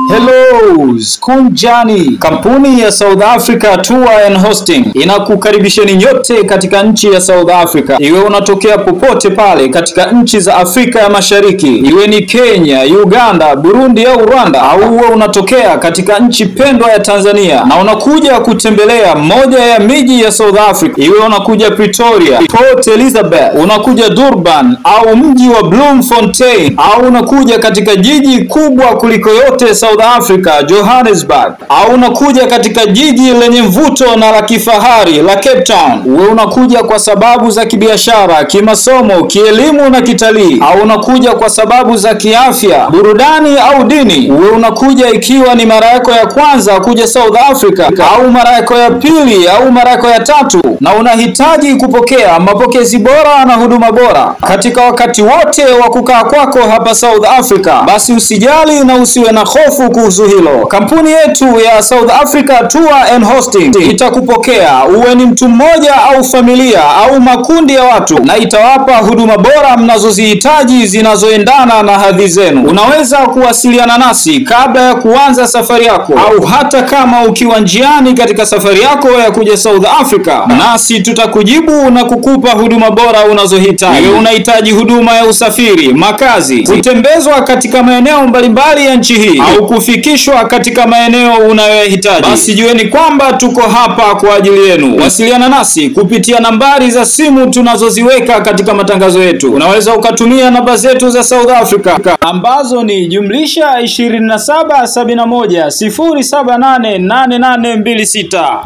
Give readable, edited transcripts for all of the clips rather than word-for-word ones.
Hello, Skunjani. Kampuni ya South Africa Tour and Hosting inakukaribisheni nyote katika nchi ya South Africa. Iwe unatokea popote pale katika nchi za Afrika ya Mashariki, iwe ni Kenya, Uganda, Burundi au Rwanda, au uwe unatokea katika nchi pendwa ya Tanzania na unakuja kutembelea moja ya miji ya South Africa, iwe unakuja Pretoria, Port Elizabeth, unakuja Durban au mji wa Bloemfontein, au unakuja katika jiji kubwa kuliko yote South Africa, Johannesburg, au unakuja katika jiji lenye mvuto na la kifahari la Cape Town, uwe unakuja kwa sababu za kibiashara, kimasomo, kielimu na kitalii, au unakuja kwa sababu za kiafya, burudani au dini, uwe unakuja ikiwa ni mara yako ya kwanza kuja South Africa au mara yako ya pili au mara yako ya tatu, na unahitaji kupokea mapokezi bora na huduma bora katika wakati wote wa kukaa kwako hapa South Africa, basi usijali na usiwe na hofu kuhusu hilo. Kampuni yetu ya South Africa Tour and Hosting itakupokea uwe ni mtu mmoja au familia au makundi ya watu, na itawapa huduma bora mnazozihitaji zinazoendana na hadhi zenu. Unaweza kuwasiliana nasi kabla ya kuanza safari yako au hata kama ukiwa njiani katika safari yako ya kuja South Africa, nasi tutakujibu na kukupa huduma bora unazohitaji. Iwe unahitaji huduma ya usafiri, makazi, kutembezwa katika maeneo mbalimbali ya nchi hii au kufikishwa katika maeneo unayohitaji, basi jueni kwamba tuko hapa kwa ajili yenu. Wasiliana nasi kupitia nambari za simu tunazoziweka katika matangazo yetu. Unaweza ukatumia namba zetu za South Africa ambazo ni +2771078826,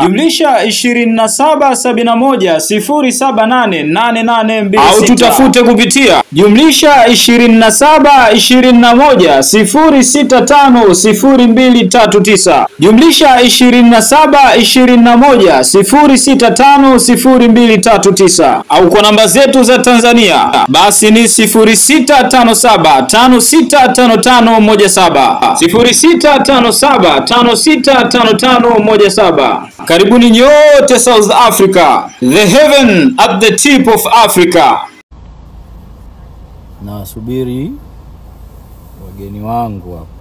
+2771078826, au tutafute kupitia +272106500239, +272106500239, au kwa namba zetu za Tanzania basi ni 0657565517, 0657565517. Karibuni nyote South Africa, the heaven at the tip of Africa. Na subiri wageni wangu hapa.